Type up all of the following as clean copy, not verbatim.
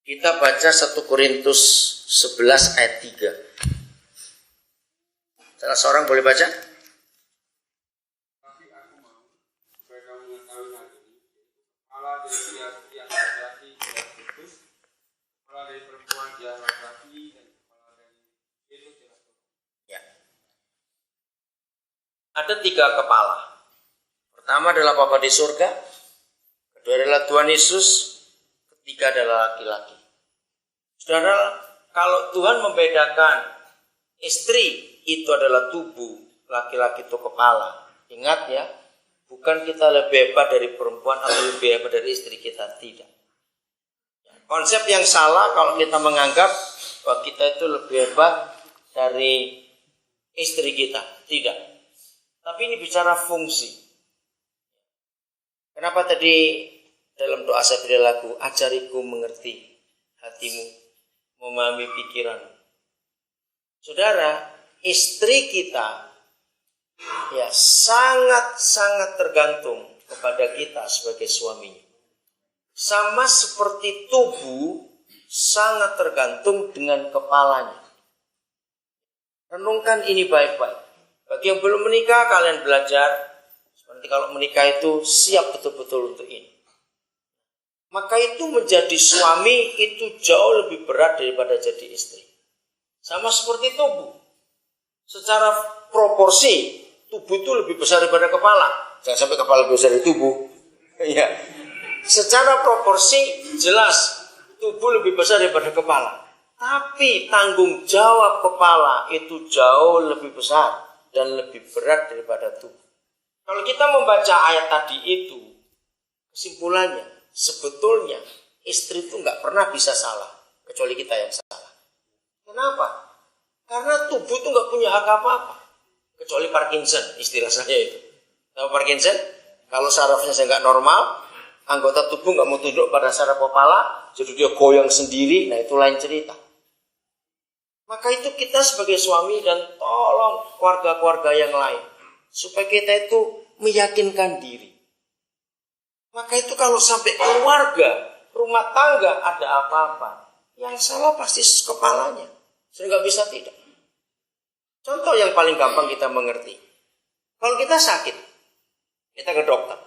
Kita baca 1 Korintus 11 ayat 3. Salah seorang boleh baca? Tapi aku mau supaya kamu mengetahui hal ini, kepala dari tiap laki-laki ialah Kristus, kepala dari perempuan ialah laki-laki, dan kepala dari Yesus ialah Tuhan. Ya. Ada 3 kepala. Pertama adalah Bapa di surga, kedua adalah Tuhan Yesus, ketiga adalah laki-laki. Saudara, kalau Tuhan membedakan istri itu adalah tubuh, laki-laki itu kepala. Ingat ya, bukan kita lebih hebat dari perempuan atau lebih hebat dari istri kita, tidak. Konsep yang salah kalau kita menganggap bahwa kita itu lebih hebat dari istri kita, tidak. Tapi ini bicara fungsi. Kenapa tadi dalam doa saya beri lagu, ajariku mengerti hatimu, memahami pikiran. Saudara, istri kita ya sangat-sangat tergantung kepada kita sebagai suaminya. Sama seperti tubuh sangat tergantung dengan kepalanya. Renungkan ini baik-baik. Bagi yang belum menikah, kalian belajar seperti kalau menikah itu siap betul-betul untuk ini. Maka itu menjadi suami itu jauh lebih berat daripada jadi istri. Sama seperti tubuh. Secara proporsi, tubuh itu lebih besar daripada kepala. Jangan sampai kepala lebih besar dari tubuh. Ya. Secara proporsi jelas tubuh lebih besar daripada kepala. Tapi tanggung jawab kepala itu jauh lebih besar dan lebih berat daripada tubuh. Kalau kita membaca ayat tadi itu, kesimpulannya sebetulnya istri itu nggak pernah bisa salah, kecuali kita yang salah. Kenapa? Karena tubuh itu nggak punya hak apa-apa, kecuali Parkinson, istilah saya itu. Tahu Parkinson? Kalau sarafnya saya nggak normal, anggota tubuh nggak mau tunduk pada saraf kepala, jadi dia goyang sendiri. Nah itu lain cerita. Maka itu kita sebagai suami dan tolong keluarga-keluarga yang lain, supaya kita itu meyakinkan diri. Maka itu kalau sampai keluarga, rumah tangga ada apa-apa, yang salah pasti kepalanya. Saya nggak bisa tidak. Contoh yang paling gampang kita mengerti. Kalau kita sakit, kita ke dokter.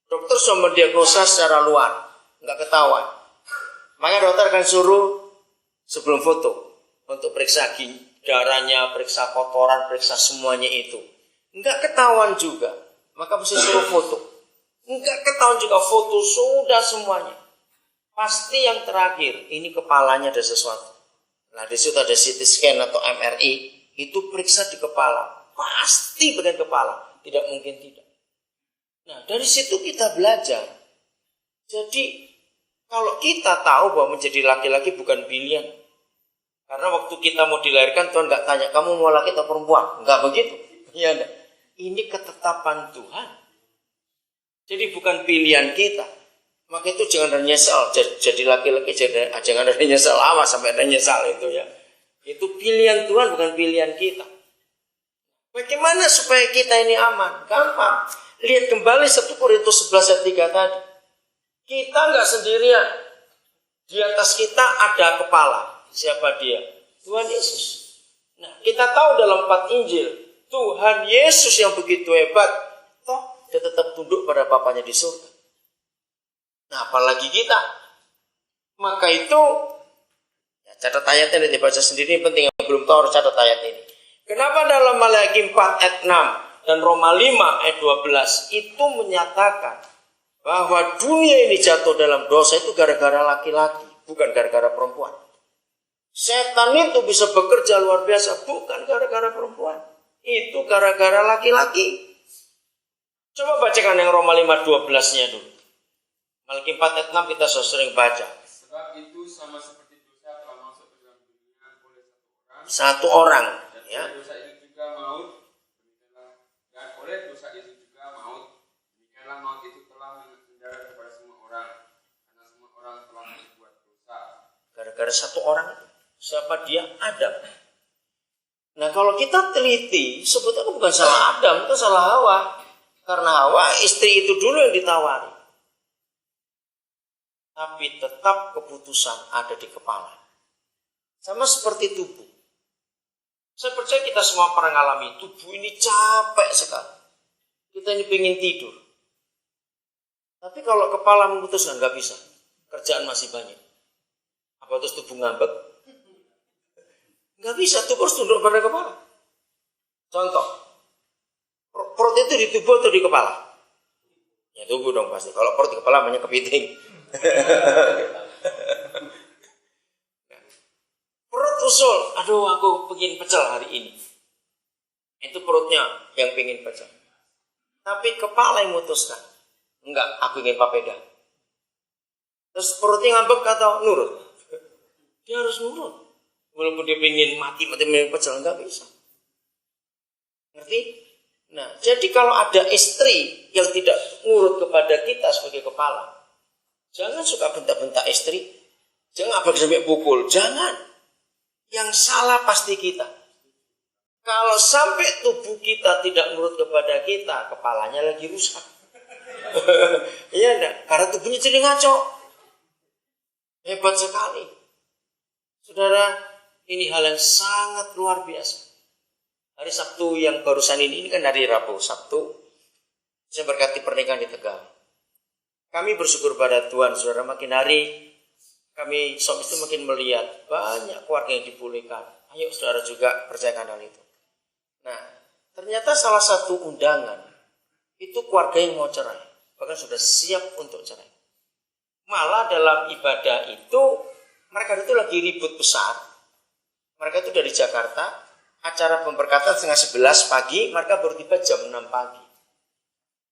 Dokter sudah mendiagnosa secara luar, nggak ketahuan. Maka dokter akan suruh sebelum foto untuk periksa darahnya, periksa kotoran, periksa semuanya itu. Nggak ketahuan juga, maka mesti suruh foto. Enggak ketahuan juga foto sudah semuanya. Pasti yang terakhir ini kepalanya ada sesuatu. Nah di situ ada CT scan atau MRI, itu periksa di kepala. Pasti bagian kepala, tidak mungkin tidak. Nah dari situ kita belajar. Jadi kalau kita tahu bahwa menjadi laki-laki bukan pilihan. Karena waktu kita mau dilahirkan Tuhan nggak tanya kamu mau laki atau perempuan, nggak begitu. Iya enggak. Ini ketetapan Tuhan. Jadi bukan pilihan kita. Maka itu jangan ada nyesal. Jadi laki-laki jangan ada nyesal. Awas sampai ada nyesal itu ya. Itu pilihan Tuhan bukan pilihan kita. Bagaimana supaya kita ini aman? Gampang. Lihat kembali 1 Korintus 11 ayat 3 tadi. Kita nggak sendirian. Di atas kita ada kepala. Siapa dia? Tuhan Yesus. Nah kita tahu dalam 4 Injil. Tuhan Yesus yang begitu hebat. Toh dia tetap tunduk pada Bapanya di surga. Nah apalagi kita. Maka itu ya, catat ayatnya nanti baca sendiri. Penting yang belum tahu harus catat ayat ini. Kenapa dalam Maleakhi 4 ayat 6 dan Roma 5 ayat 12 itu menyatakan bahwa dunia ini jatuh dalam dosa itu gara-gara laki-laki, bukan gara-gara perempuan. Setan itu bisa bekerja luar biasa bukan gara-gara perempuan. Itu gara-gara laki-laki. Coba bacakan yang Roma 5:12-nya dulu. Maleakhi 4 ayat 6 kita sering baca. Sebab itu sama seperti dosa telah masuk ke dalam dunia oleh satu orang. Dan Ya. dosa itu juga maut. Dan oleh dosa itu juga maut. Demikianlah maut itu telah mendarat kepada semua orang. Karena semua orang telah berbuat dosa. Gara-gara satu orang. Siapa dia? Adam. Nah kalau kita teliti, sebetulnya bukan salah Adam, itu salah Hawa. Karena Hawa istri itu dulu yang ditawari. tapi tetap keputusan ada di kepala. Sama seperti tubuh. Saya percaya kita semua pernah mengalami tubuh ini capek sekali. Kita ini pengen tidur. Tapi kalau kepala memutuskan nggak bisa, kerjaan masih banyak. Apa terus tubuh ngambek? Nggak bisa, tubuh harus tunduk pada kepala. Contoh, perut itu di tubuh atau di kepala? Ya tubuh dong pasti. Kalau perut di kepala namanya kepiting. Perut usul, aduh aku pengen pecel hari ini. Itu perutnya yang pengen pecel. Tapi kepala yang memutuskan, enggak, aku ingin papeda. Terus perutnya ngambek atau nurut? Dia harus nurut. Walaupun dia pengen mati pecel, enggak bisa. Ngerti? Nah, jadi kalau ada istri yang tidak nurut kepada kita sebagai kepala, jangan suka bentak-bentak istri. Jangan apa sampai pukul. Jangan. Yang salah pasti kita. Kalau sampai tubuh kita tidak nurut kepada kita, kepalanya lagi rusak. Iya enggak? Karena tubuhnya jadi ngaco. Hebat sekali. Saudara, ini hal yang sangat luar biasa. Hari Sabtu yang barusan ini kan hari Rabu, Sabtu. Saya berkati pernikahan di Tegal. Kami bersyukur pada Tuhan, saudara, makin hari kami suami istri makin melihat banyak keluarga yang dipulihkan. Ayo saudara juga percayakan hal itu. Nah, ternyata salah satu undangan itu keluarga yang mau cerai. Bahkan sudah siap untuk cerai. Malah dalam ibadah itu, mereka itu lagi ribut besar. Mereka itu dari Jakarta, acara pemberkatan 10:30 pagi, mereka baru tiba jam 6 pagi.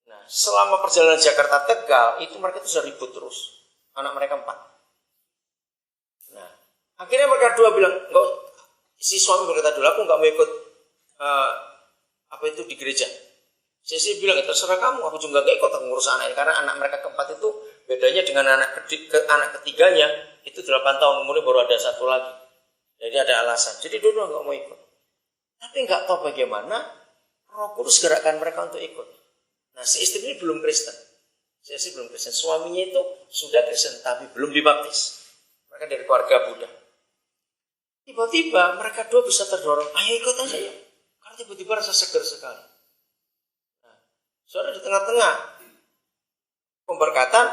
Nah, selama perjalanan Jakarta Tegal, itu mereka itu sudah ribut terus. Anak mereka 4. Nah, akhirnya mereka dua bilang, enggak, si suami berkata dulu, aku enggak mau ikut di gereja. Saya bilang, terserah kamu, aku juga enggak ikut, aku ngurus anak ini. Karena anak mereka keempat itu bedanya dengan anak ketiganya, itu 8 tahun, umurnya baru ada 1 lagi. Jadi ada alasan. Jadi dua enggak mau ikut. Tapi enggak tahu bagaimana Roh Kudus gerakkan mereka untuk ikut. Nah, si istri ini belum Kristen. Si istri belum Kristen. Suaminya itu sudah Kristen, tapi belum dibaptis. Mereka dari keluarga Buddha. Tiba-tiba mereka dua bisa terdorong, ayo ikut aja ya. Karena tiba-tiba rasa segar sekali. Nah, saudara di tengah-tengah pemberkatan,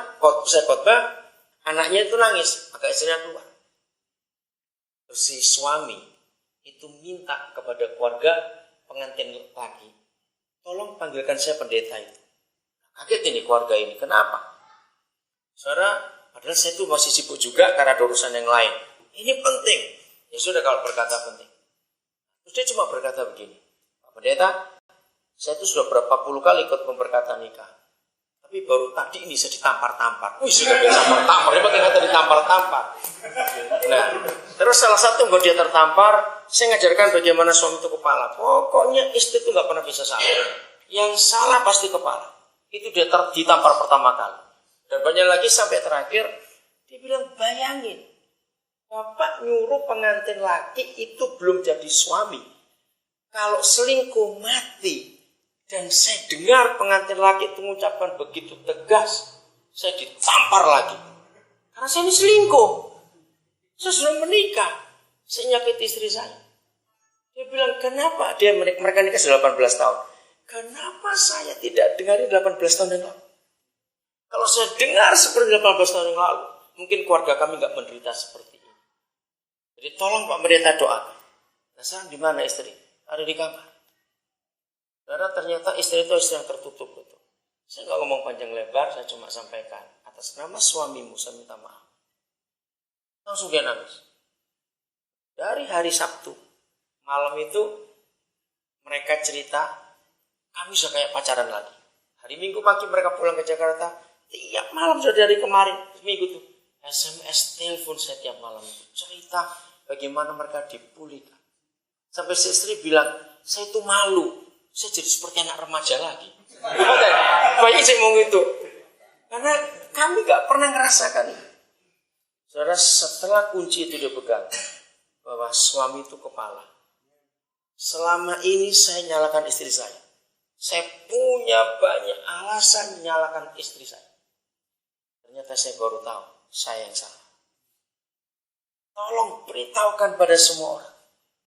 saya khotbah, anaknya itu nangis, maka istrinya keluar. Terus si suami itu minta kepada keluarga pengantin lagi, tolong panggilkan saya pendeta itu. Kaget ini keluarga ini, kenapa? Saudara, padahal saya itu masih sibuk juga karena ada urusan yang lain. Ini penting. Ya sudah kalau berkata penting. Terus dia cuma berkata begini, Pak Pendeta, saya itu sudah berapa puluh kali ikut pemberkatan nikah. Tapi baru tadi ini saya ditampar-tampar. Wih, sudah ditampar-tampar. Dia pakai kata ditampar-tampar. Nah, terus salah satu bahwa dia tertampar, saya ngajarkan bagaimana suami itu kepala. Pokoknya istri itu nggak pernah bisa salah. Yang salah pasti kepala. Itu dia ditampar pertama kali. Dan banyak lagi sampai terakhir, dia bilang, bayangin, Bapak nyuruh pengantin laki itu belum jadi suami. Kalau selingkuh mati, dan saya dengar pengantin laki itu mengucapkan begitu tegas, saya ditampar lagi. Karena saya ini selingkuh. Saya sudah menikah, saya nyakiti istri saya. Dia bilang, kenapa? Mereka nikah sudah 18 tahun. Kenapa saya tidak dengarin 18 tahun yang lalu? Kalau saya dengar seperti 18 tahun yang lalu, mungkin keluarga kami nggak menderita seperti ini. Jadi tolong Pak Pendeta doakan. Nah sekarang di mana istri? Ada di kamar. Karena ternyata istri itu istri yang tertutup. Betul. Saya nggak ngomong panjang lebar, saya cuma sampaikan. Atas nama suamimu, saya minta maaf. Langsung dia nangis. Dari hari Sabtu, malam itu mereka cerita, kami sudah kayak pacaran lagi. Hari Minggu pagi mereka pulang ke Jakarta, tiap malam sudah dari kemarin, seminggu tuh. SMS, telepon saya tiap malam itu. Cerita bagaimana mereka dipulihkan. Sampai istri bilang, saya itu malu. Saya jadi seperti anak remaja lagi. Banyak saya ngomong itu. Karena kami gak pernah ngerasakan itu. Saudara, setelah kunci itu dia pegang, bahwa suami itu kepala. Selama ini saya nyalakan istri saya. Saya punya banyak alasan menyalahkan istri saya. Ternyata saya baru tahu. saya yang salah. Tolong beritahukan pada semua orang.